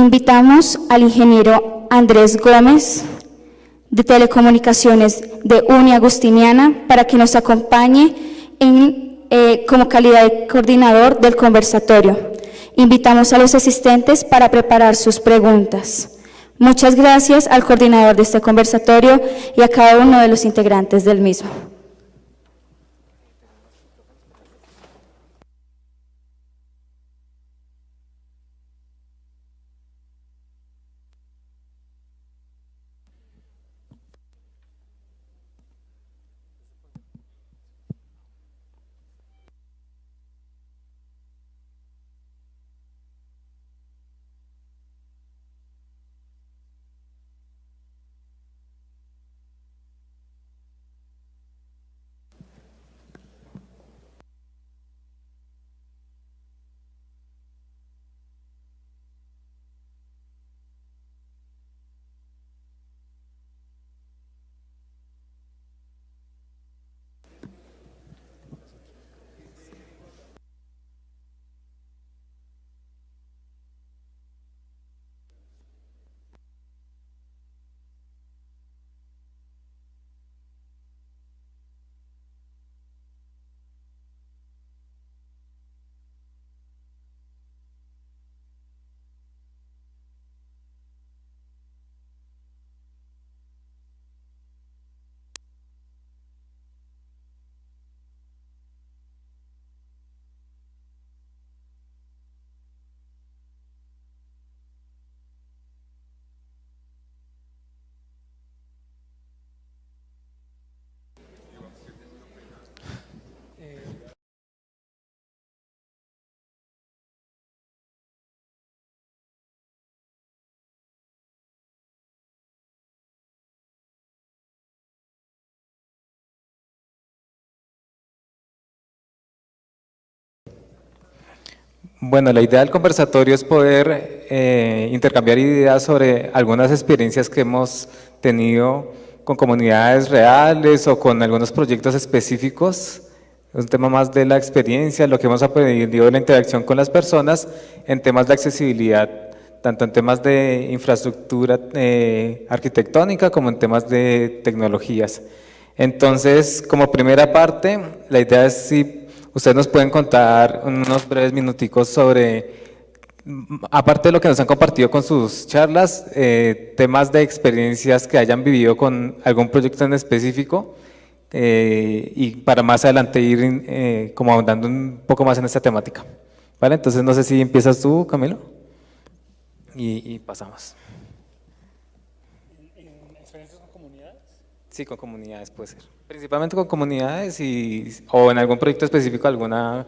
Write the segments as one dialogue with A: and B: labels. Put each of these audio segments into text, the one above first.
A: Invitamos al ingeniero Andrés Gómez, de Telecomunicaciones de Uni Agustiniana, para que nos acompañe como calidad de coordinador del conversatorio. Invitamos a los asistentes para preparar sus preguntas. Muchas gracias al coordinador de este conversatorio y a cada uno de los integrantes del mismo.
B: Bueno, la idea del conversatorio es poder intercambiar ideas sobre algunas experiencias que hemos tenido con comunidades reales o con algunos proyectos específicos. Es un tema más de la experiencia, lo que hemos aprendido de la interacción con las personas en temas de accesibilidad, tanto en temas de infraestructura arquitectónica como en temas de tecnologías. Entonces, como primera parte, la idea es si ustedes nos pueden contar unos breves minuticos sobre, aparte de lo que nos han compartido con sus charlas, temas de experiencias que hayan vivido con algún proyecto en específico y para más adelante ir como ahondando un poco más en esta temática. ¿Vale? Entonces no sé si empiezas tú, Camilo, y pasamos.
C: ¿Experiencias con comunidades?
B: Sí, con comunidades puede ser. Principalmente con comunidades o en algún proyecto específico, alguna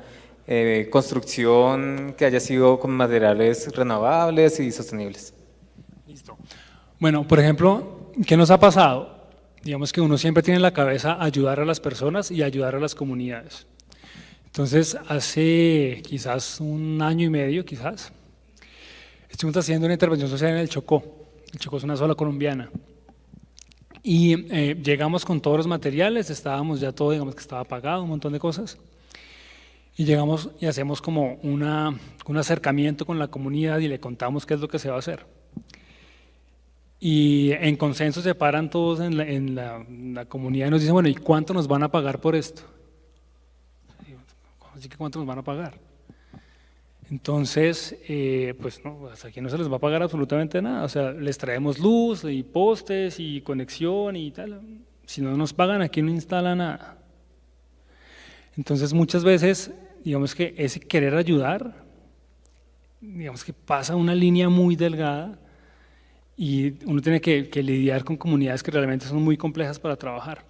B: construcción que haya sido con materiales renovables y sostenibles.
C: Listo. Bueno, por ejemplo, ¿qué nos ha pasado? Digamos que uno siempre tiene en la cabeza ayudar a las personas y ayudar a las comunidades. Entonces, hace quizás un año y medio, estuvimos haciendo una intervención social en el Chocó. El Chocó es una zona colombiana. Y llegamos con todos los materiales, estábamos ya todo, digamos que estaba pagado, un montón de cosas. Y llegamos y hacemos como un acercamiento con la comunidad y le contamos qué es lo que se va a hacer. Y en consenso se paran todos en la comunidad y nos dicen, bueno, ¿y cuánto nos van a pagar por esto? Así que ¿cuánto nos van a pagar? Entonces, pues no, hasta aquí no se les va a pagar absolutamente nada, o sea, les traemos luz y postes y conexión y tal, si no nos pagan aquí no instala nada. Entonces muchas veces, digamos que ese querer ayudar, digamos que pasa una línea muy delgada y uno tiene que lidiar con comunidades que realmente son muy complejas para trabajar.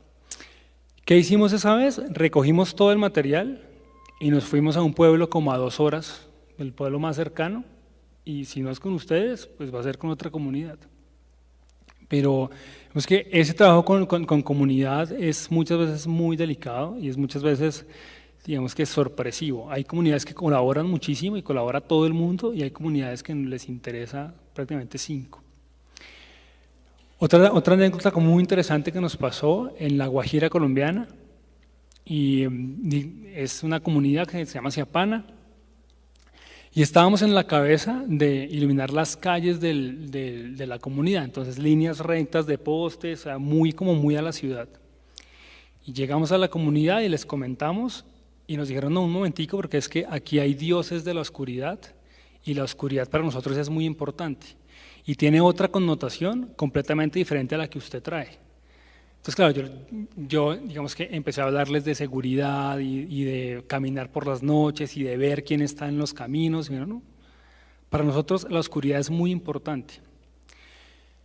C: ¿Qué hicimos esa vez? Recogimos todo el material y nos fuimos a un pueblo como a 2 horas, el pueblo más cercano, y si no es con ustedes, pues va a ser con otra comunidad. Pero es que ese trabajo con comunidad es muchas veces muy delicado y es muchas veces, digamos que sorpresivo. Hay comunidades que colaboran muchísimo y colabora todo el mundo y hay comunidades que les interesa prácticamente 5. Otra anécdota como muy interesante que nos pasó en La Guajira colombiana, y es una comunidad que se llama Siapana, Y estábamos en la cabeza de iluminar las calles de la comunidad, entonces líneas rectas de postes, o sea, muy a la ciudad. Y llegamos a la comunidad y les comentamos y nos dijeron, no, un momentico, porque es que aquí hay dioses de la oscuridad y la oscuridad para nosotros es muy importante y tiene otra connotación completamente diferente a la que usted trae. Entonces, claro, yo digamos que empecé a hablarles de seguridad y de caminar por las noches y de ver quién está en los caminos. Y no, para nosotros la oscuridad es muy importante.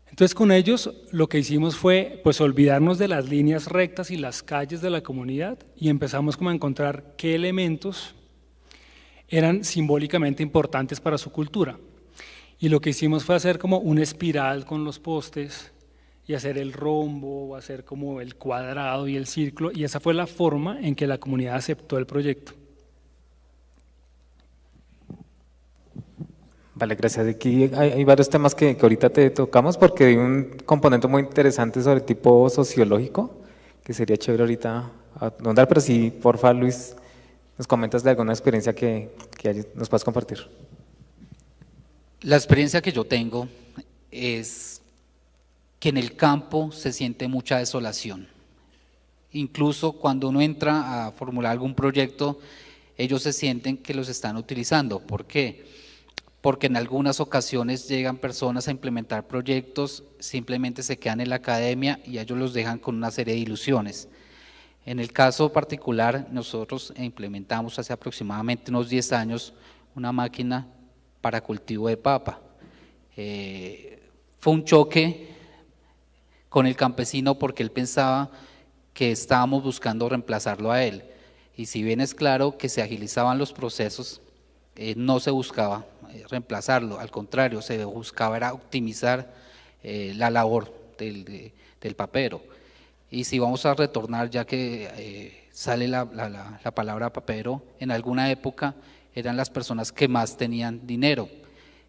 C: Entonces, con ellos lo que hicimos fue pues olvidarnos de las líneas rectas y las calles de la comunidad y empezamos como a encontrar qué elementos eran simbólicamente importantes para su cultura. Y lo que hicimos fue hacer como una espiral con los postes, y hacer el rombo, hacer como el cuadrado y el círculo, y esa fue la forma en que la comunidad aceptó el proyecto.
B: Vale, gracias. Aquí hay varios temas que ahorita te tocamos porque hay un componente muy interesante sobre el tipo sociológico, que sería chévere ahorita ahondar, pero sí, porfa, Luis, nos comentas de alguna experiencia que nos puedas compartir.
D: La experiencia que yo tengo es que en el campo se siente mucha desolación. Incluso cuando uno entra a formular algún proyecto, ellos se sienten que los están utilizando. ¿Por qué? Porque en algunas ocasiones llegan personas a implementar proyectos, simplemente se quedan en la academia y ellos los dejan con una serie de ilusiones. En el caso particular, nosotros implementamos hace aproximadamente unos 10 años una máquina para cultivo de papa. Fue un choque con el campesino porque él pensaba que estábamos buscando reemplazarlo a él. Y si bien es claro que se agilizaban los procesos, no se buscaba reemplazarlo, al contrario, se buscaba era optimizar la labor del papero. Y si vamos a retornar, ya que sale la palabra papero, en alguna época eran las personas que más tenían dinero.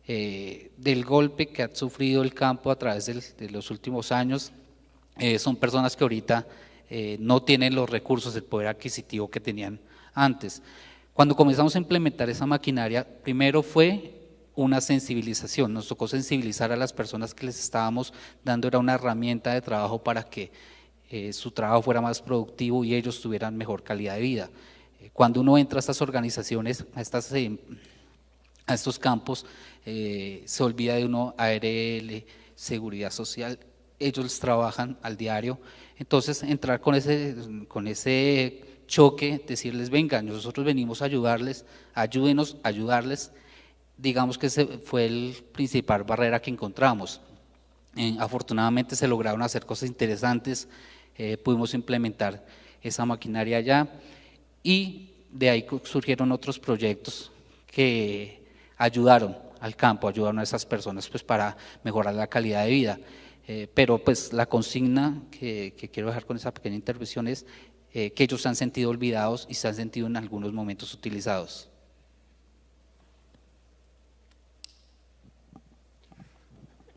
D: Del golpe que ha sufrido el campo a través de los últimos años, son personas que ahorita no tienen los recursos, el poder adquisitivo que tenían antes. Cuando comenzamos a implementar esa maquinaria, primero fue una sensibilización, nos tocó sensibilizar a las personas que les estábamos dando, era una herramienta de trabajo para que su trabajo fuera más productivo y ellos tuvieran mejor calidad de vida. Cuando uno entra a estas organizaciones, a estos campos, se olvida de uno, ARL, Seguridad Social, ellos trabajan al diario, entonces entrar con ese choque, decirles, venga, nosotros venimos a ayudarles, ayúdenos a ayudarles, digamos que ese fue el principal barrera que encontramos. Afortunadamente se lograron hacer cosas interesantes, pudimos implementar esa maquinaria allá y de ahí surgieron otros proyectos que ayudaron al campo, ayudaron a esas personas pues para mejorar la calidad de vida. Pero pues la consigna que quiero dejar con esa pequeña intervención es que ellos se han sentido olvidados y se han sentido en algunos momentos utilizados.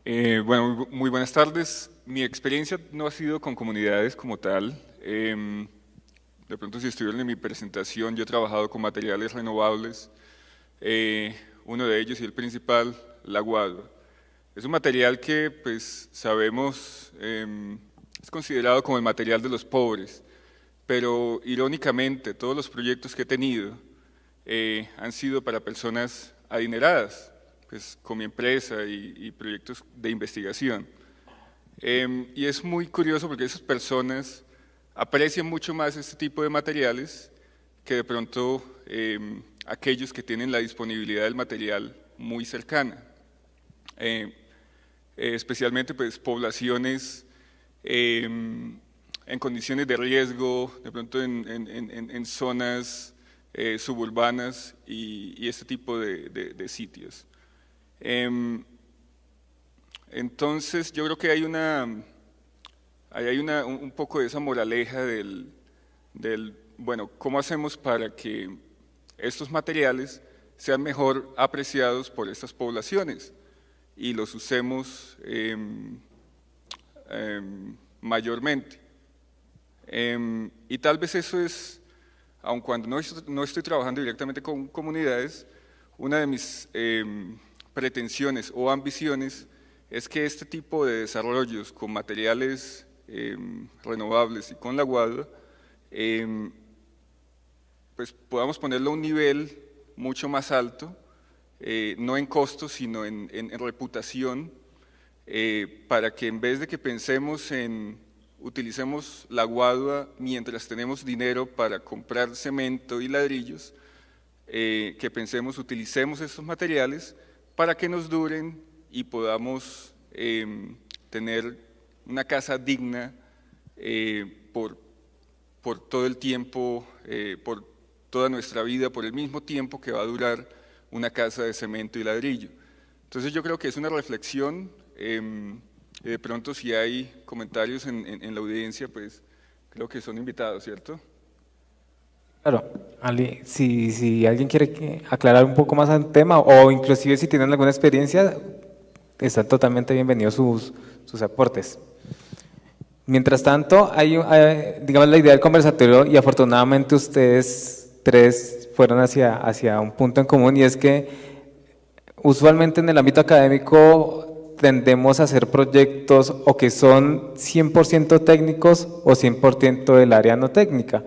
E: Bueno, muy buenas tardes. Mi experiencia no ha sido con comunidades como tal. De pronto, si estuvieron en mi presentación, yo he trabajado con materiales renovables. Uno de ellos y el principal, la guadua. Es un material que, pues, sabemos, es considerado como el material de los pobres, pero irónicamente todos los proyectos que he tenido han sido para personas adineradas, pues, con mi empresa y proyectos de investigación. Y es muy curioso porque esas personas aprecian mucho más este tipo de materiales que de pronto aquellos que tienen la disponibilidad del material muy cercana. Especialmente pues poblaciones en condiciones de riesgo, de pronto en zonas suburbanas y este tipo de sitios. Entonces yo creo que hay un poco de esa moraleja bueno, ¿cómo hacemos para que estos materiales sean mejor apreciados por estas poblaciones y los usemos mayormente? Y tal vez eso es, aun cuando no estoy trabajando directamente con comunidades, una de mis pretensiones o ambiciones es que este tipo de desarrollos con materiales renovables y con la guadua, pues podamos ponerlo a un nivel mucho más alto, no en costo, sino en reputación, para que en vez de que pensemos en utilicemos la guadua mientras tenemos dinero para comprar cemento y ladrillos, que pensemos, utilicemos estos materiales para que nos duren y podamos tener una casa digna por todo el tiempo, por toda nuestra vida, por el mismo tiempo que va a durar una casa de cemento y ladrillo. Entonces yo creo que es una reflexión, de pronto si hay comentarios en la audiencia, pues creo que son invitados, ¿cierto?
B: Claro, Ali, si alguien quiere aclarar un poco más al tema o inclusive si tienen alguna experiencia, están totalmente bienvenidos sus aportes. Mientras tanto, digamos, la idea del conversatorio, y afortunadamente ustedes tres fueron hacia un punto en común, y es que usualmente en el ámbito académico tendemos a hacer proyectos o que son 100% técnicos o 100% del área no técnica.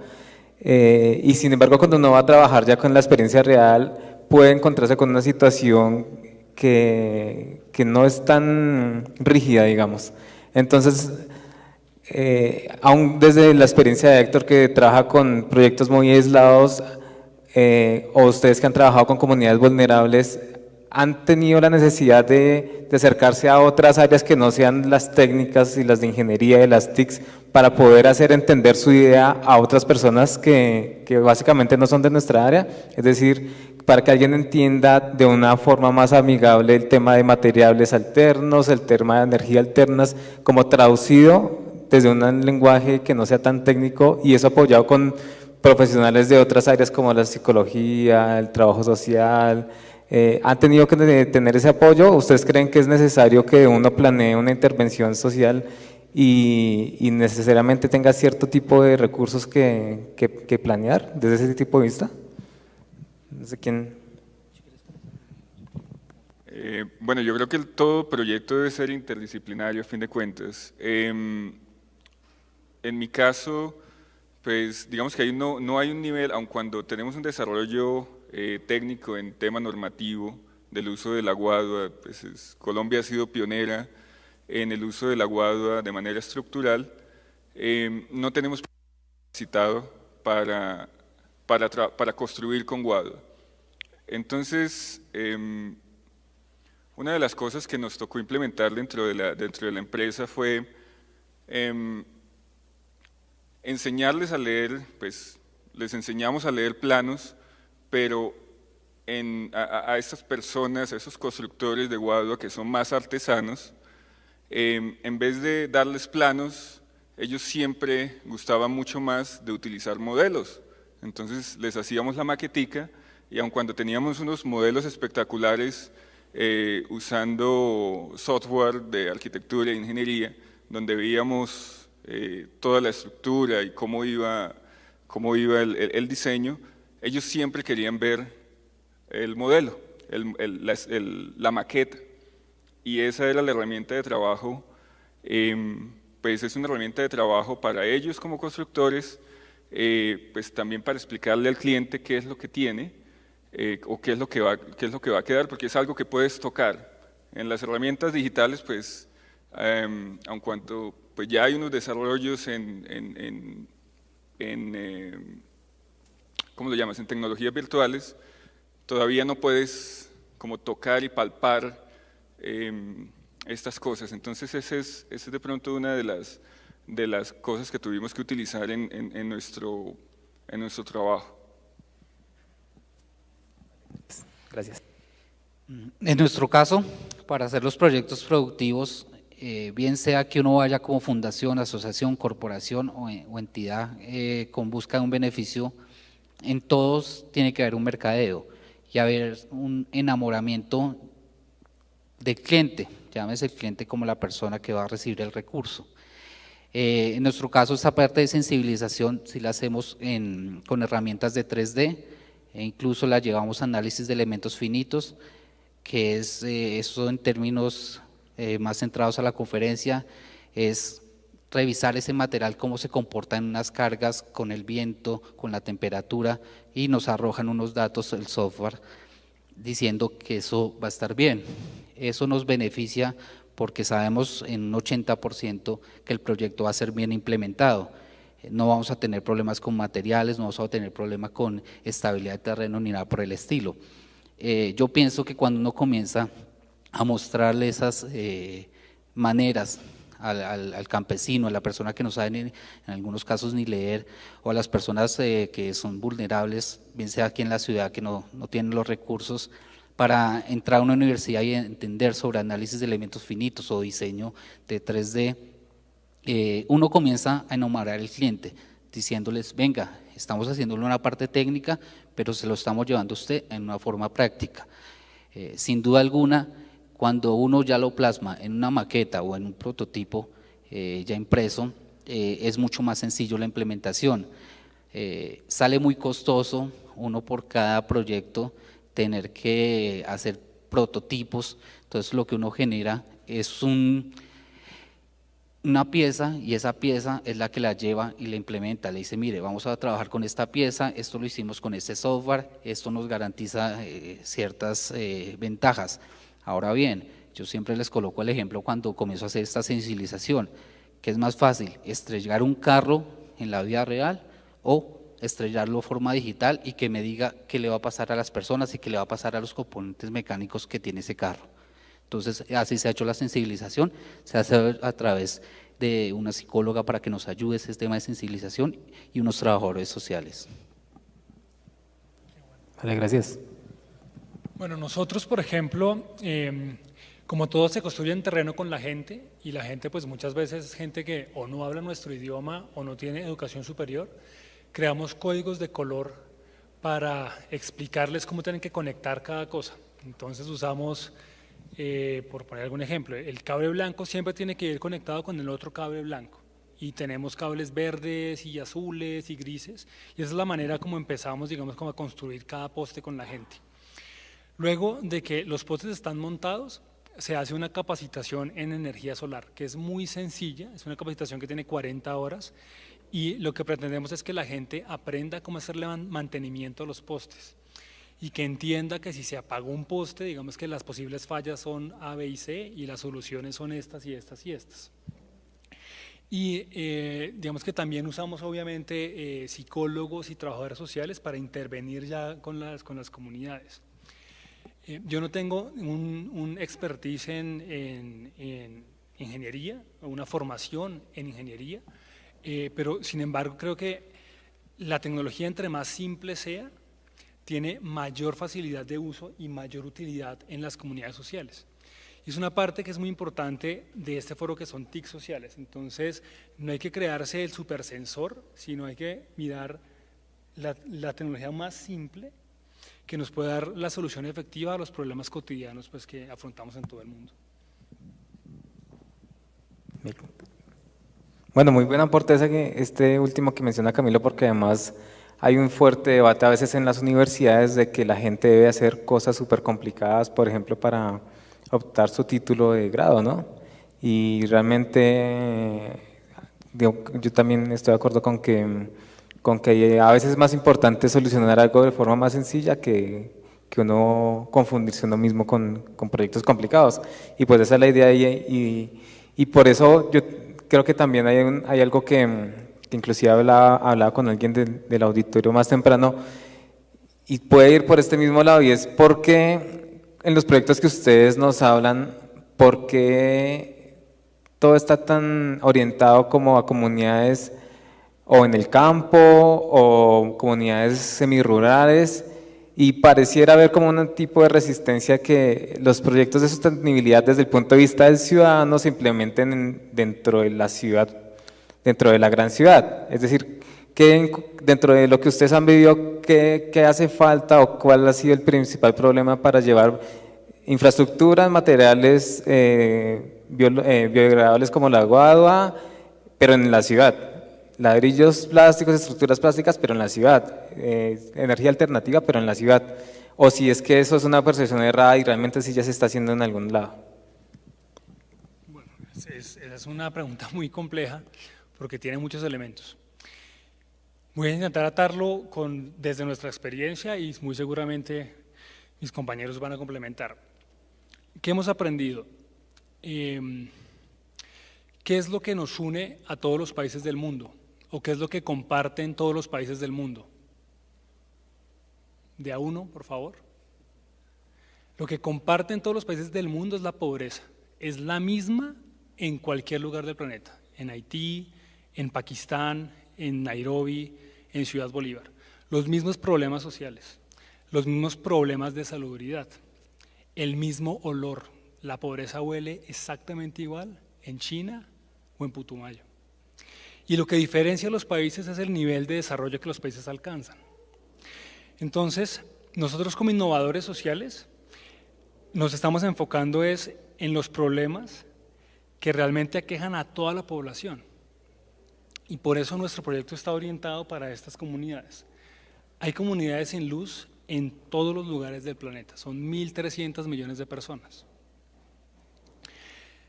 B: Y sin embargo, cuando uno va a trabajar ya con la experiencia real, puede encontrarse con una situación que no es tan rígida, digamos. Entonces, aún desde la experiencia de Héctor, que trabaja con proyectos muy aislados, o ustedes que han trabajado con comunidades vulnerables, ¿han tenido la necesidad de acercarse a otras áreas que no sean las técnicas y las de ingeniería, de las TICs, para poder hacer entender su idea a otras personas que básicamente no son de nuestra área? Es decir, para que alguien entienda de una forma más amigable el tema de materiales alternos, el tema de energía alternas, como traducido desde un lenguaje que no sea tan técnico, y eso apoyado con profesionales de otras áreas como la psicología, el trabajo social. ¿Han tenido que tener ese apoyo? ¿Ustedes creen que es necesario que uno planee una intervención social y necesariamente tenga cierto tipo de recursos que planear desde ese tipo de vista? No sé quién.
E: Bueno, yo creo que todo proyecto debe ser interdisciplinario a fin de cuentas. En mi caso, pues digamos que ahí no hay un nivel, aun cuando tenemos un desarrollo técnico en tema normativo del uso de la guadua, pues Colombia ha sido pionera en el uso de la guadua de manera estructural, no tenemos capacitado para construir con guadua. Entonces, una de las cosas que nos tocó implementar dentro de la empresa fue enseñarles a leer, pues les enseñamos a leer planos, pero a estas personas, a esos constructores de guadua que son más artesanos, en vez de darles planos, ellos siempre gustaban mucho más de utilizar modelos. Entonces les hacíamos la maquetica, y aun cuando teníamos unos modelos espectaculares usando software de arquitectura e ingeniería, donde veíamos toda la estructura y cómo iba el diseño, ellos siempre querían ver el modelo, la maqueta, y esa era la herramienta de trabajo. Pues es una herramienta de trabajo para ellos como constructores, pues también para explicarle al cliente qué es lo que tiene, o qué es lo que va a quedar, porque es algo que puedes tocar. En las herramientas digitales, pues, aun cuando pues ya hay unos desarrollos ¿cómo lo llamas?, en tecnologías virtuales, todavía no puedes como tocar y palpar estas cosas. Entonces esa es de pronto una de las cosas que tuvimos que utilizar en nuestro trabajo.
B: Gracias.
D: En nuestro caso, para hacer los proyectos productivos, bien sea que uno vaya como fundación, asociación, corporación o entidad con busca de un beneficio, en todos tiene que haber un mercadeo y haber un enamoramiento del cliente, llámese el cliente como la persona que va a recibir el recurso. En nuestro caso, esta parte de sensibilización sí la hacemos con herramientas de 3D, e incluso la llevamos a análisis de elementos finitos, que es eso en términos más centrados a la conferencia, es revisar ese material, cómo se comporta en unas cargas con el viento, con la temperatura, y nos arrojan unos datos el software diciendo que eso va a estar bien. Eso nos beneficia porque sabemos en un 80% que el proyecto va a ser bien implementado. No vamos a tener problemas con materiales, no vamos a tener problemas con estabilidad de terreno ni nada por el estilo. Yo pienso que cuando uno comienza a mostrarle esas maneras al campesino, a la persona que no sabe en algunos casos ni leer, o a las personas que son vulnerables, bien sea aquí en la ciudad que no tienen los recursos para entrar a una universidad y entender sobre análisis de elementos finitos o diseño de 3D, uno comienza a enamorar al cliente, diciéndoles, venga, estamos haciéndole una parte técnica, pero se lo estamos llevando a usted en una forma práctica. Sin duda alguna, cuando uno ya lo plasma en una maqueta o en un prototipo ya impreso, es mucho más sencillo la implementación. Sale muy costoso uno por cada proyecto tener que hacer prototipos, entonces lo que uno genera es una pieza, y esa pieza es la que la lleva y la implementa, le dice, mire, vamos a trabajar con esta pieza, esto lo hicimos con este software, esto nos garantiza ciertas ventajas. Ahora bien, yo siempre les coloco el ejemplo cuando comienzo a hacer esta sensibilización, que es más fácil, estrellar un carro en la vida real o estrellarlo de forma digital y que me diga qué le va a pasar a las personas y qué le va a pasar a los componentes mecánicos que tiene ese carro. Entonces, así se ha hecho la sensibilización, se hace a través de una psicóloga para que nos ayude ese tema de sensibilización y unos trabajadores sociales.
B: Vale, gracias.
C: Bueno, nosotros, por ejemplo, como todo se construye en terreno con la gente, y la gente pues muchas veces es gente que o no habla nuestro idioma o no tiene educación superior, creamos códigos de color para explicarles cómo tienen que conectar cada cosa. Entonces usamos, por poner algún ejemplo, el cable blanco siempre tiene que ir conectado con el otro cable blanco, y tenemos cables verdes y azules y grises, y esa es la manera como empezamos, digamos, como a construir cada poste con la gente. Luego de que los postes están montados, se hace una capacitación en energía solar, que es muy sencilla, es una capacitación que tiene 40 horas, y lo que pretendemos es que la gente aprenda cómo hacerle mantenimiento a los postes, y que entienda que si se apagó un poste, digamos que las posibles fallas son A, B y C, y las soluciones son estas y estas y estas. Y digamos que también usamos obviamente psicólogos y trabajadores sociales para intervenir ya con las comunidades. Yo no tengo un expertise en ingeniería, o una formación en ingeniería, pero sin embargo creo que la tecnología, entre más simple sea, tiene mayor facilidad de uso y mayor utilidad en las comunidades sociales. Y es una parte que es muy importante de este foro, que son TIC sociales. Entonces no hay que crearse el supersensor, sino hay que mirar la tecnología más simple que nos puede dar la solución efectiva a los problemas cotidianos pues, que afrontamos en todo el mundo.
B: Bueno, muy buen aporte este último que menciona Camilo, porque además hay un fuerte debate a veces en las universidades de que la gente debe hacer cosas súper complicadas, por ejemplo, para optar su título de grado, ¿no? Y realmente yo también estoy de acuerdo con que a veces es más importante solucionar algo de forma más sencilla que uno confundirse uno mismo con proyectos complicados. Y pues esa es la idea, y por eso yo creo que también hay algo que inclusive hablaba con alguien del auditorio más temprano, y puede ir por este mismo lado, y es porque en los proyectos que ustedes nos hablan, ¿por qué todo está tan orientado como a comunidades o en el campo o comunidades semirurales? Y pareciera haber como un tipo de resistencia que los proyectos de sostenibilidad desde el punto de vista del ciudadano se implementen dentro de la ciudad, dentro de la gran ciudad. Es decir, que dentro de lo que ustedes han vivido, ¿qué hace falta o cuál ha sido el principal problema para llevar infraestructuras, materiales biodegradables como la guadua, pero en la ciudad? ladrillos plásticos, estructuras plásticas, pero en la ciudad, energía alternativa, pero en la ciudad, o si es que eso es una percepción errada y realmente sí ya se está haciendo en algún lado.
C: Bueno, esa es una pregunta muy compleja porque tiene muchos elementos. Voy a intentar atarlo desde nuestra experiencia y muy seguramente mis compañeros van a complementar. ¿Qué hemos aprendido? ¿Qué es lo que nos une a todos los países del mundo? ¿O qué es lo que comparten todos los países del mundo? De a uno, por favor. Lo que comparten todos los países del mundo es la pobreza. Es la misma en cualquier lugar del planeta. En Haití, en Pakistán, en Nairobi, en Ciudad Bolívar. Los mismos problemas sociales, los mismos problemas de salubridad, el mismo olor. La pobreza huele exactamente igual en China o en Putumayo. Y lo que diferencia a los países es el nivel de desarrollo que los países alcanzan. Entonces, nosotros como innovadores sociales nos estamos enfocando en los problemas que realmente aquejan a toda la población. Y por eso nuestro proyecto está orientado para estas comunidades. Hay comunidades sin luz en todos los lugares del planeta, son 1.300 millones de personas.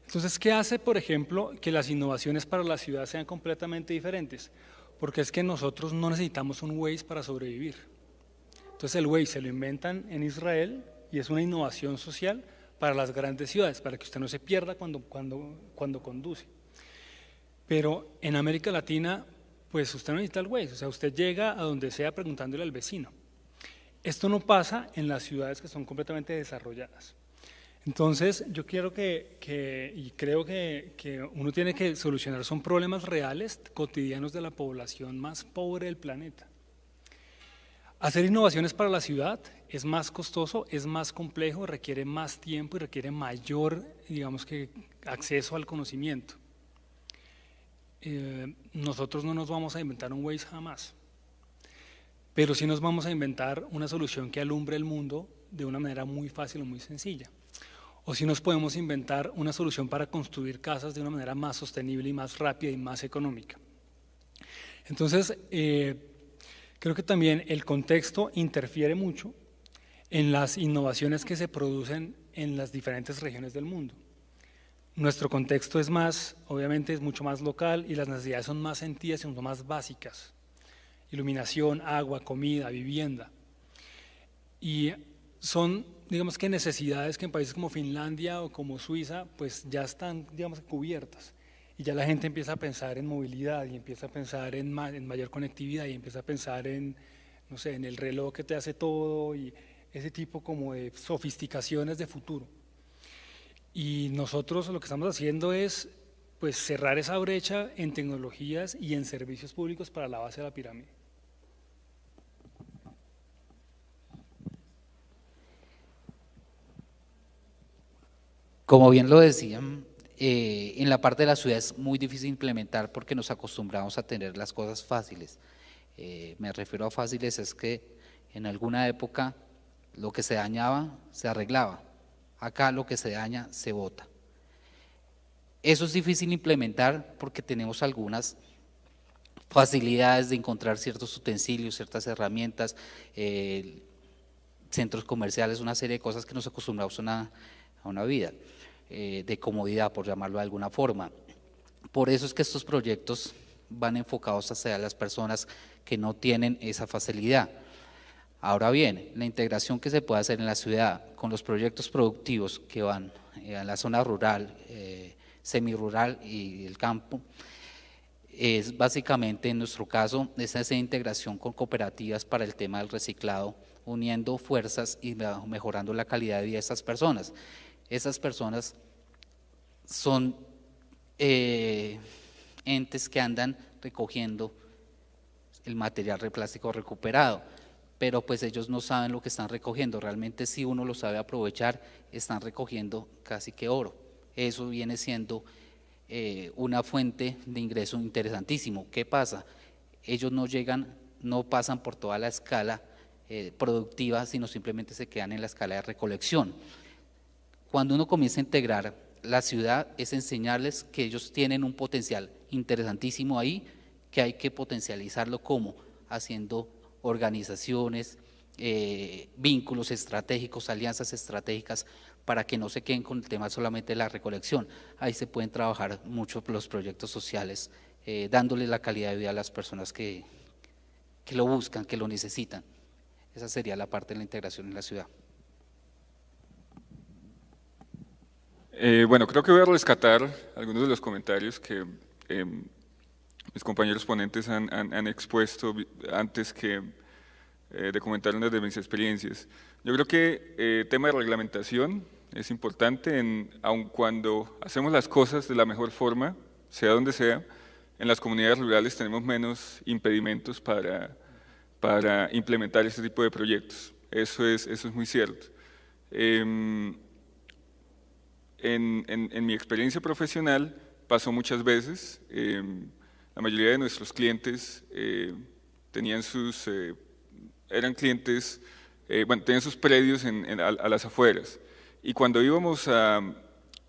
C: Entonces, ¿qué hace, por ejemplo, que las innovaciones para la ciudad sean completamente diferentes? Porque es que nosotros no necesitamos un Waze para sobrevivir. Entonces el Waze se lo inventan en Israel y es una innovación social para las grandes ciudades, para que usted no se pierda cuando conduce. Pero en América Latina, pues usted no necesita el Waze, o sea, usted llega a donde sea preguntándole al vecino. Esto no pasa en las ciudades que son completamente desarrolladas. Entonces, yo quiero y creo que uno tiene que solucionar son problemas reales, cotidianos de la población más pobre del planeta. Hacer innovaciones para la ciudad es más costoso, es más complejo, requiere más tiempo y requiere mayor, digamos que, acceso al conocimiento. Nosotros no nos vamos a inventar un Waze jamás, pero sí nos vamos a inventar una solución que alumbre el mundo de una manera muy fácil o muy sencilla. O si nos podemos inventar una solución para construir casas de una manera más sostenible y más rápida y más económica. Entonces, creo que también el contexto interfiere mucho en las innovaciones que se producen en las diferentes regiones del mundo. Nuestro contexto es más, obviamente es mucho más local y las necesidades son más sentidas y son más básicas. Iluminación, agua, comida, vivienda. Y son, digamos que necesidades que en países como Finlandia o como Suiza, pues ya están, digamos, cubiertas. Y ya la gente empieza a pensar en movilidad y empieza a pensar en mayor conectividad y empieza a pensar en, no sé, en el reloj que te hace todo y ese tipo como de sofisticaciones de futuro. Y nosotros lo que estamos haciendo es pues cerrar esa brecha en tecnologías y en servicios públicos para la base de la pirámide.
D: Como bien lo decían, en la parte de la ciudad es muy difícil implementar porque nos acostumbramos a tener las cosas fáciles. Me refiero a fáciles, es que en alguna época lo que se dañaba se arreglaba, acá lo que se daña se bota. Eso es difícil implementar porque tenemos algunas facilidades de encontrar ciertos utensilios, ciertas herramientas, centros comerciales, una serie de cosas que nos acostumbramos a una vida de comodidad, por llamarlo de alguna forma. Por eso es que estos proyectos van enfocados hacia las personas que no tienen esa facilidad. Ahora bien, la integración que se puede hacer en la ciudad con los proyectos productivos que van a la zona rural, semirural y el campo, es básicamente en nuestro caso esa integración con cooperativas para el tema del reciclado, uniendo fuerzas y mejorando la calidad de vida de estas personas. Esas personas son entes que andan recogiendo el material de plástico recuperado, pero pues ellos no saben lo que están recogiendo. Realmente si uno lo sabe aprovechar, están recogiendo casi que oro. Eso viene siendo una fuente de ingreso interesantísimo. ¿Qué pasa? Ellos no pasan por toda la escala productiva, sino simplemente se quedan en la escala de recolección. Cuando uno comienza a integrar la ciudad, es enseñarles que ellos tienen un potencial interesantísimo ahí, que hay que potencializarlo como haciendo organizaciones, vínculos estratégicos, alianzas estratégicas, para que no se queden con el tema solamente de la recolección. Ahí se pueden trabajar mucho los proyectos sociales, dándole la calidad de vida a las personas que lo buscan, que lo necesitan. Esa sería la parte de la integración en la ciudad.
E: Bueno, creo que voy a rescatar algunos de los comentarios que mis compañeros ponentes han expuesto antes que de comentar unas de mis experiencias. Yo creo que tema de reglamentación es importante, aun cuando hacemos las cosas de la mejor forma, sea donde sea, en las comunidades rurales tenemos menos impedimentos para implementar este tipo de proyectos. Eso es muy cierto. En mi experiencia profesional pasó muchas veces, la mayoría de nuestros clientes tenían eran clientes, tenían sus predios a las afueras, y cuando íbamos a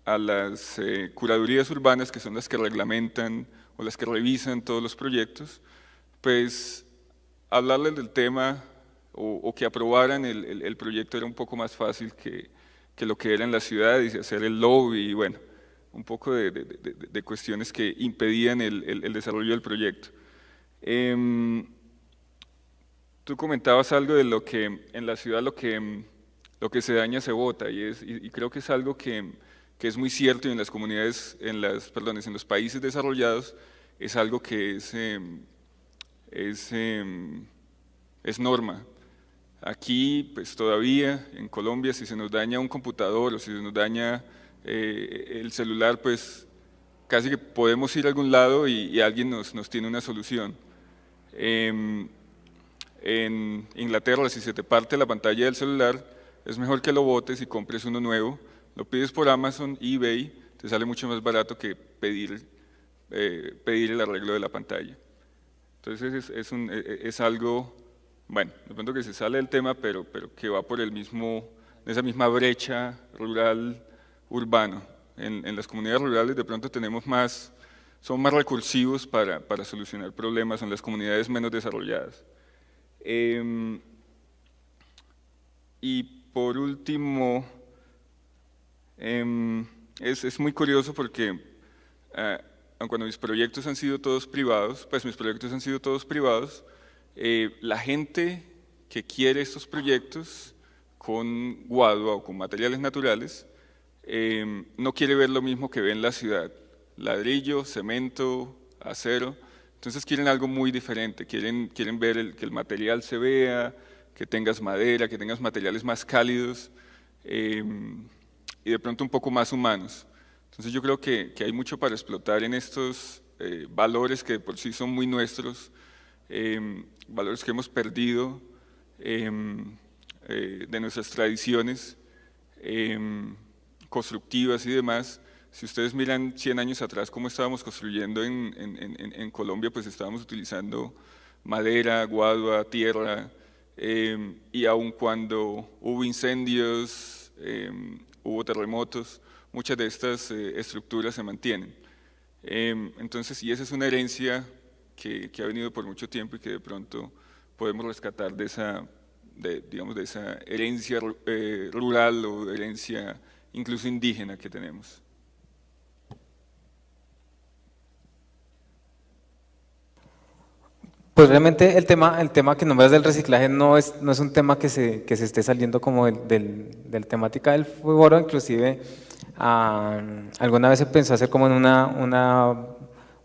E: las curadurías urbanas, que son las que reglamentan o las que revisan todos los proyectos, pues hablarles del tema o que aprobaran el proyecto era un poco más fácil que lo que era en la ciudad, y hacer el lobby, y bueno, un poco de cuestiones que impedían el desarrollo del proyecto. Tú comentabas algo de lo que en la ciudad lo que se daña se bota, y creo que es algo que es muy cierto, y en las comunidades, en los países desarrollados es algo que es norma. Aquí, pues todavía, en Colombia, si se nos daña un computador o si se nos daña el celular, pues casi que podemos ir a algún lado y alguien nos tiene una solución. En Inglaterra, si se te parte la pantalla del celular, es mejor que lo botes y compres uno nuevo. Lo pides por Amazon, eBay, te sale mucho más barato que pedir el arreglo de la pantalla. Entonces es algo, bueno, de pronto que se sale del tema, pero que va por esa misma brecha rural urbano. En las comunidades rurales de pronto son más recursivos para solucionar problemas, en las comunidades menos desarrolladas. Y por último, es muy curioso porque cuando mis proyectos han sido todos privados, la gente que quiere estos proyectos con guadua o con materiales naturales no quiere ver lo mismo que ve en la ciudad: ladrillo, cemento, acero. Entonces quieren algo muy diferente, quieren ver que el material se vea, que tengas madera, que tengas materiales más cálidos y de pronto un poco más humanos. Entonces yo creo que hay mucho para explotar en estos valores que por sí son muy nuestros, valores que hemos perdido de nuestras tradiciones constructivas y demás. Si ustedes miran 100 años atrás cómo estábamos construyendo en Colombia, pues estábamos utilizando madera, guadua, tierra, y aun cuando hubo incendios, hubo terremotos, muchas de estas estructuras se mantienen. Entonces, y esa es una herencia que ha venido por mucho tiempo y que de pronto podemos rescatar de esa herencia rural o herencia incluso indígena que tenemos.
B: Pues realmente el tema que nombras del reciclaje no es un tema que se esté saliendo como del temática del foro. Inclusive alguna vez se pensó hacer como en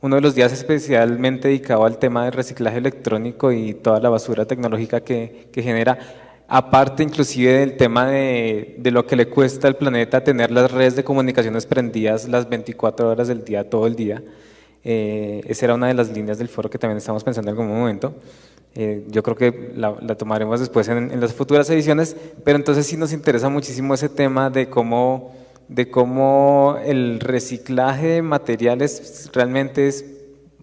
B: uno de los días especialmente dedicado al tema del reciclaje electrónico y toda la basura tecnológica que genera, aparte inclusive del tema de lo que le cuesta al planeta tener las redes de comunicaciones prendidas las 24 horas del día, todo el día. Esa era una de las líneas del foro que también estamos pensando en algún momento. Yo creo que la tomaremos después en las futuras ediciones, pero entonces sí nos interesa muchísimo ese tema de cómo el reciclaje de materiales realmente es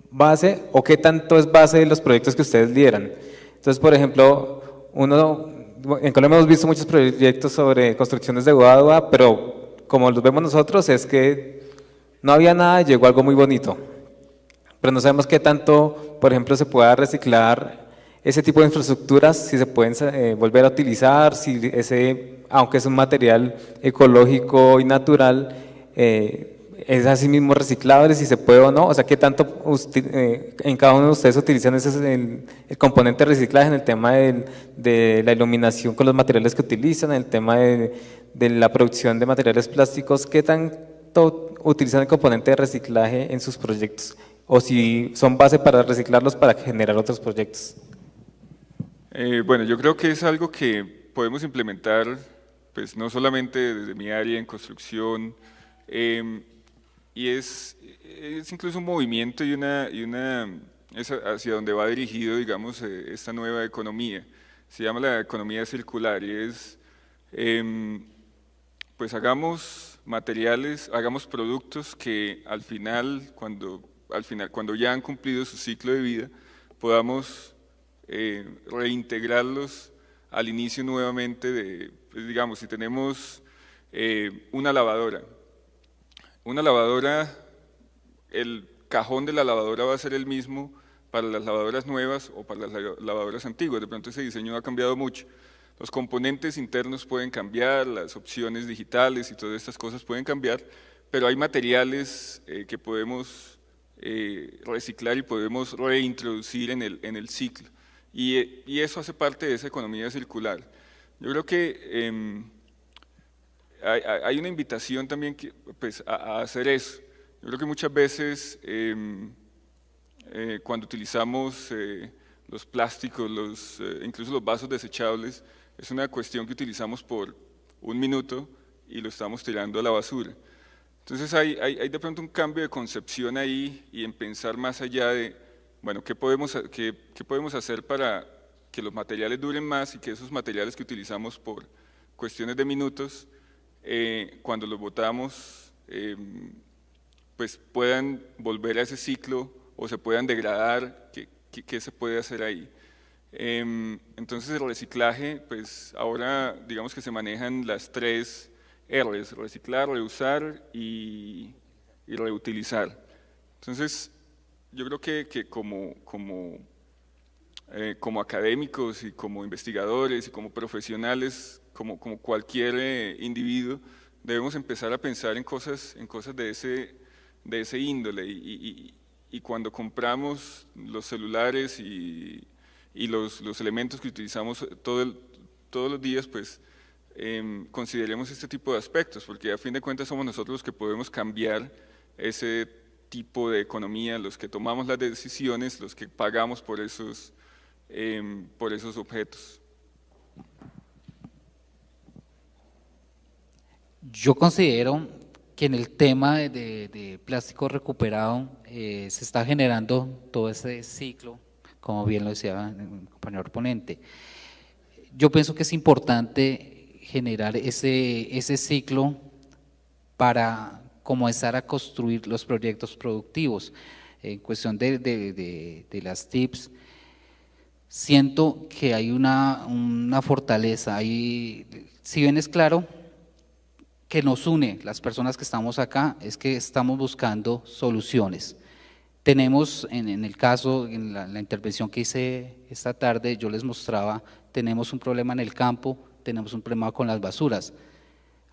B: base, o qué tanto es base de los proyectos que ustedes lideran. Entonces, por ejemplo, en Colombia hemos visto muchos proyectos sobre construcciones de guadua, pero como los vemos nosotros es que no había nada y llegó algo muy bonito. pero no sabemos qué tanto, por ejemplo, se pueda reciclar ese tipo de infraestructuras, si se pueden volver a utilizar, si aunque es un material ecológico y natural, es así mismo reciclable, si se puede o no, o sea, qué tanto en cada uno de ustedes utilizan el componente de reciclaje en el tema de la iluminación con los materiales que utilizan, en el tema de la producción de materiales plásticos, qué tanto utilizan el componente de reciclaje en sus proyectos, o si son base para reciclarlos para generar otros proyectos.
E: Bueno, yo creo que es algo que podemos implementar, pues no solamente desde mi área en construcción, y es incluso un movimiento es hacia donde va dirigido, digamos, esta nueva economía. Se llama la economía circular y es, pues hagamos materiales, hagamos productos que al final, cuando ya han cumplido su ciclo de vida, podamos reintegrarlos al inicio nuevamente pues digamos, si tenemos una lavadora, el cajón de la lavadora va a ser el mismo para las lavadoras nuevas o para las lavadoras antiguas, de pronto ese diseño ha cambiado mucho. Los componentes internos pueden cambiar, las opciones digitales y todas estas cosas pueden cambiar, pero hay materiales que podemos reciclar y podemos reintroducir en el ciclo. Y eso hace parte de esa economía circular. Yo creo que hay una invitación también pues, a hacer eso. Yo creo que muchas veces cuando utilizamos los plásticos, incluso los vasos desechables, es una cuestión que utilizamos por un minuto y lo estamos tirando a la basura. Entonces hay de pronto un cambio de concepción ahí y en pensar más allá de, bueno, ¿qué podemos hacer para que los materiales duren más y que esos materiales que utilizamos por cuestiones de minutos, cuando los botamos, pues puedan volver a ese ciclo o se puedan degradar? ¿Qué se puede hacer ahí? Entonces el reciclaje, pues ahora digamos que se manejan las 3 R's, reciclar, reusar y reutilizar. Entonces yo creo que como académicos y como investigadores y como profesionales, como cualquier individuo, debemos empezar a pensar en cosas de ese índole y cuando compramos los celulares y los elementos que utilizamos todos los días, pues consideremos este tipo de aspectos, porque a fin de cuentas somos nosotros los que podemos cambiar ese tipo de economía, los que tomamos las decisiones, los que pagamos por esos objetos.
D: Yo considero que en el tema de plástico recuperado se está generando todo ese ciclo, como bien lo decía el compañero ponente. Yo pienso que es importante generar ese ciclo para comenzar a construir los proyectos productivos. En cuestión de las TIPS, siento que hay una fortaleza, si bien es claro que nos une las personas que estamos acá, es que estamos buscando soluciones. Tenemos, en el caso, en la intervención que hice esta tarde, yo les mostraba, tenemos un problema en el campo, tenemos un problema con las basuras.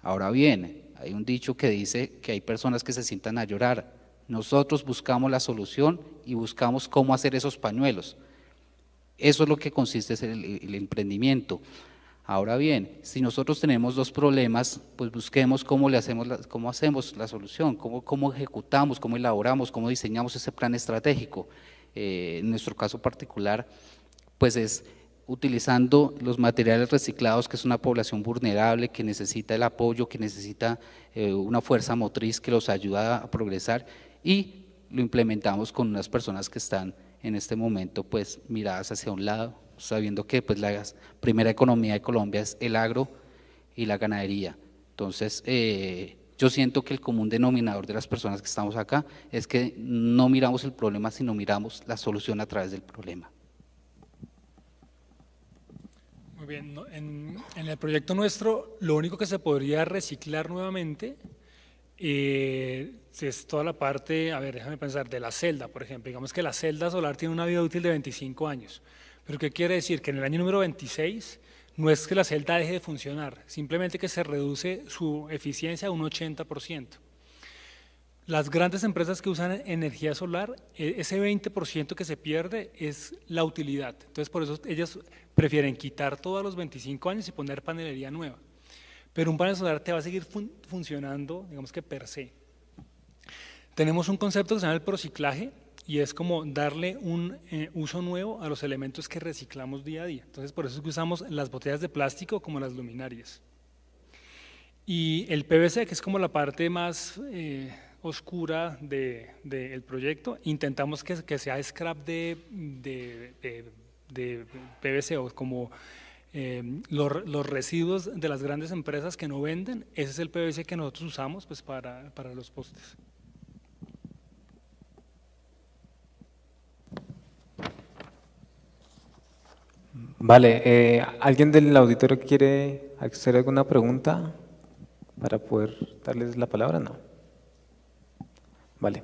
D: Ahora bien, hay un dicho que dice que hay personas que se sientan a llorar. Nosotros buscamos la solución y buscamos cómo hacer esos pañuelos. Eso es lo que consiste el emprendimiento. Ahora bien, si nosotros tenemos 2 problemas, pues busquemos cómo hacemos la solución, cómo ejecutamos, cómo elaboramos, cómo diseñamos ese plan estratégico. En nuestro caso particular, pues es utilizando los materiales reciclados, que es una población vulnerable, que necesita el apoyo, que necesita una fuerza motriz que los ayuda a progresar, y lo implementamos con unas personas que están en este momento pues miradas hacia un lado, sabiendo que pues la primera economía de Colombia es el agro y la ganadería. Entonces yo siento que el común denominador de las personas que estamos acá es que no miramos el problema, sino miramos la solución a través del problema.
C: Muy bien, en el proyecto nuestro lo único que se podría reciclar nuevamente Es toda la parte, a ver, déjame pensar, de la celda, por ejemplo. Digamos que la celda solar tiene una vida útil de 25 años. ¿Pero qué quiere decir? Que en el año número 26 no es que la celda deje de funcionar, simplemente que se reduce su eficiencia a un 80%. Las grandes empresas que usan energía solar, ese 20% que se pierde es la utilidad. Entonces, por eso ellas prefieren quitar todos los 25 años y poner panelería nueva. Pero un panel solar te va a seguir funcionando, digamos que per se. Tenemos un concepto que se llama el prociclaje y es como darle un uso nuevo a los elementos que reciclamos día a día. Entonces, por eso es que usamos las botellas de plástico como las luminarias. Y el PVC, que es como la parte más oscura del proyecto, intentamos que sea scrap de PVC o como los residuos de las grandes empresas que no venden. Ese es el PVC que nosotros usamos pues, para los postes.
B: Vale, ¿alguien del auditorio quiere hacer alguna pregunta para poder darles la palabra? No. Vale.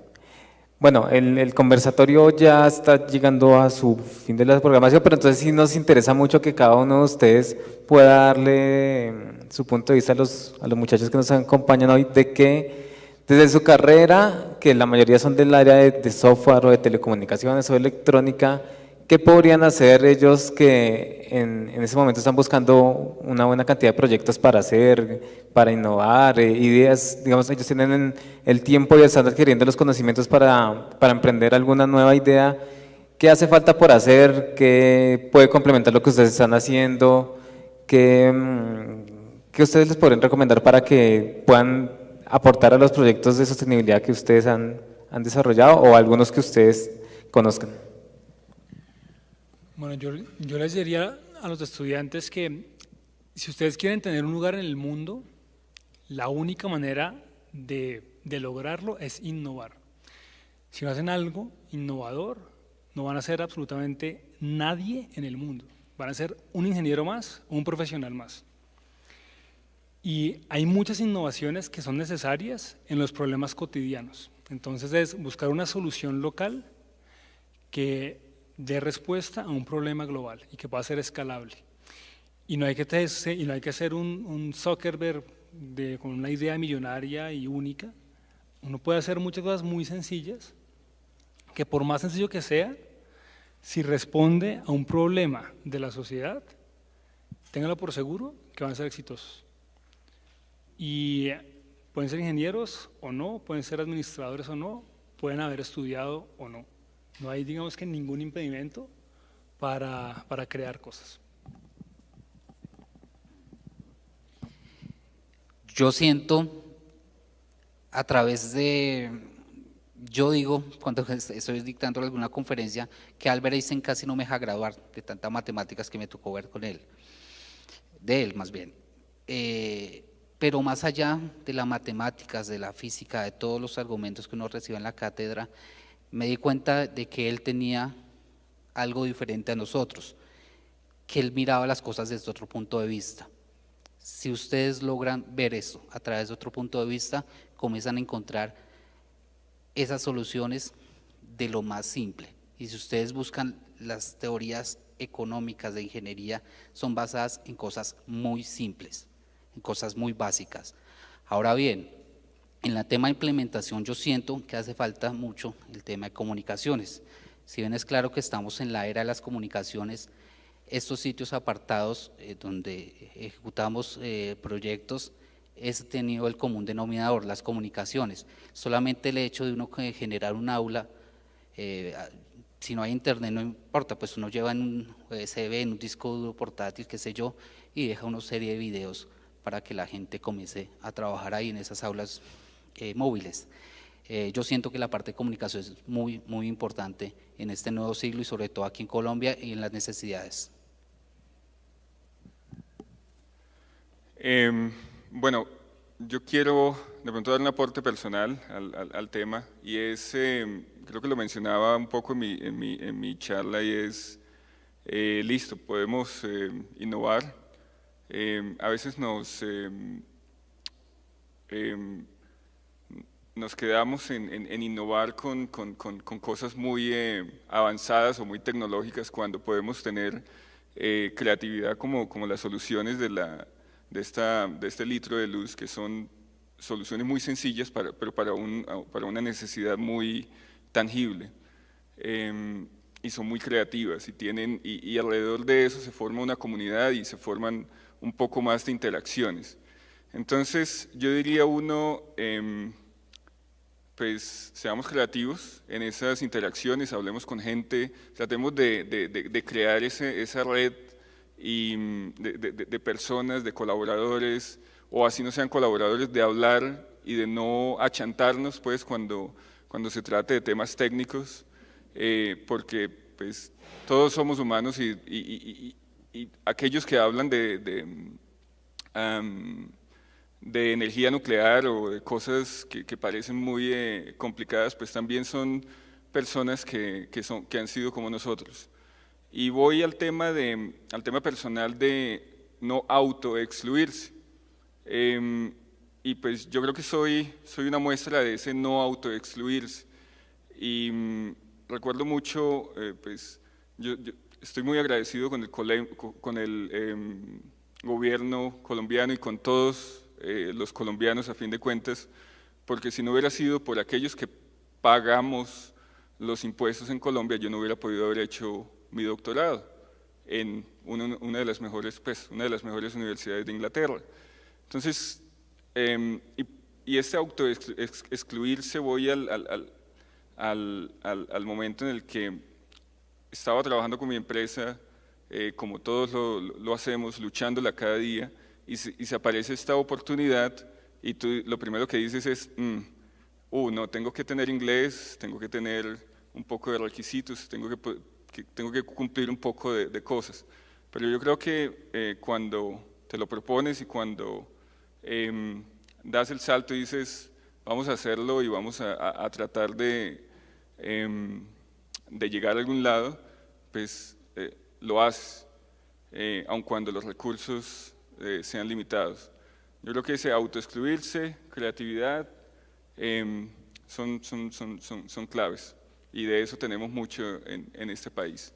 B: Bueno, el conversatorio ya está llegando a su fin de la programación, pero entonces sí nos interesa mucho que cada uno de ustedes pueda darle su punto de vista a los muchachos que nos acompañan hoy, de que desde su carrera, que la mayoría son del área de software o de telecomunicaciones o de electrónica, ¿qué podrían hacer ellos que en ese momento están buscando una buena cantidad de proyectos para hacer, para innovar, ideas? Digamos, ellos tienen el tiempo y están adquiriendo los conocimientos para emprender alguna nueva idea. ¿Qué hace falta por hacer? ¿Qué puede complementar lo que ustedes están haciendo? ¿Qué ustedes les podrían recomendar para que puedan aportar a los proyectos de sostenibilidad que ustedes han desarrollado o algunos que ustedes conozcan?
C: Bueno, yo les diría a los estudiantes que si ustedes quieren tener un lugar en el mundo, la única manera de lograrlo es innovar. Si no hacen algo innovador, no van a ser absolutamente nadie en el mundo. Van a ser un ingeniero más o un profesional más. Y hay muchas innovaciones que son necesarias en los problemas cotidianos. Entonces es buscar una solución local que dé respuesta a un problema global y que pueda ser escalable. Y no hay que ser un Zuckerberg con una idea millonaria y única. Uno puede hacer muchas cosas muy sencillas, que por más sencillo que sea, si responde a un problema de la sociedad, ténganlo por seguro que van a ser exitosos. Y pueden ser ingenieros o no, pueden ser administradores o no, pueden haber estudiado o no. No hay, digamos que, ningún impedimento para crear cosas.
D: Yo siento, a través de, yo digo, cuando estoy dictando alguna conferencia, que Albert Einstein casi no me deja graduar de tantas matemáticas que me tocó ver con él, de él más bien. Pero más allá de las matemáticas, de la física, de todos los argumentos que uno recibe en la cátedra, me di cuenta de que él tenía algo diferente a nosotros, que él miraba las cosas desde otro punto de vista. Si ustedes logran ver eso a través de otro punto de vista, comienzan a encontrar esas soluciones de lo más simple. Y si ustedes buscan las teorías económicas de ingeniería, son basadas en cosas muy simples, en cosas muy básicas. Ahora bien, en el tema de implementación yo siento que hace falta mucho el tema de comunicaciones. Si bien es claro que estamos en la era de las comunicaciones, estos sitios apartados donde ejecutamos proyectos es tenido el común denominador, las comunicaciones. Solamente el hecho de uno generar un aula, si no hay internet no importa, pues uno lleva en un USB, en un disco duro portátil, qué sé yo, y deja una serie de videos para que la gente comience a trabajar ahí en esas aulas móviles. Yo siento que la parte de comunicación es muy, muy importante en este nuevo siglo y sobre todo aquí en Colombia y en las necesidades.
E: Bueno, yo quiero de pronto dar un aporte personal al tema y es, creo que lo mencionaba un poco en mi charla y es, listo, podemos innovar, a veces nos quedamos en innovar con cosas muy avanzadas o muy tecnológicas cuando podemos tener creatividad como las soluciones de este litro de luz, que son soluciones muy sencillas, pero para una necesidad muy tangible. Y son muy creativas y alrededor de eso se forma una comunidad y se forman un poco más de interacciones. Entonces yo diría pues seamos creativos en esas interacciones, hablemos con gente, tratemos de crear esa red de personas, de colaboradores, o así no sean colaboradores, de hablar y de no achantarnos pues cuando se trate de temas técnicos, porque pues todos somos humanos y aquellos que hablan de energía nuclear o de cosas que parecen muy complicadas, pues también son personas que han sido como nosotros. Y voy al tema personal de no autoexcluirse. Y pues yo creo que soy una muestra de ese no autoexcluirse. Y recuerdo mucho, pues yo estoy muy agradecido con el gobierno colombiano y con todos los colombianos a fin de cuentas, porque si no hubiera sido por aquellos que pagamos los impuestos en Colombia, yo no hubiera podido haber hecho mi doctorado en una de las mejores universidades de Inglaterra. Entonces, y este autoexcluirse, voy al momento en el que estaba trabajando con mi empresa, como todos lo hacemos, luchándola cada día, y se aparece esta oportunidad y tú lo primero que dices es, no, tengo que tener inglés, tengo que tener un poco de requisitos, tengo que cumplir un poco de cosas. Pero yo creo que cuando te lo propones y cuando das el salto y dices, vamos a hacerlo y vamos a tratar de llegar a algún lado, pues lo haces, aun cuando los recursos sean limitados. Yo creo que ese autoexcluirse, creatividad, son claves, y de eso tenemos mucho en este país.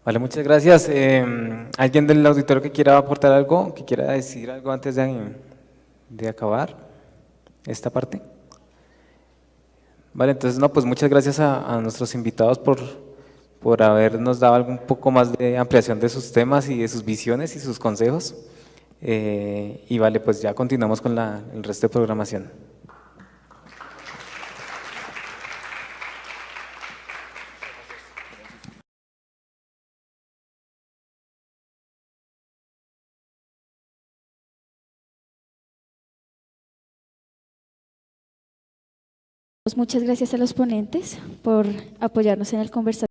B: Vale, muchas gracias. ¿Alguien del auditorio que quiera aportar algo, que quiera decir algo antes de acabar esta parte? Vale, entonces, no, pues muchas gracias a nuestros invitados por habernos dado un poco más de ampliación de sus temas y de sus visiones y sus consejos. Y vale, pues ya continuamos con el resto de programación.
A: Muchas gracias a los ponentes por apoyarnos en el conversatorio.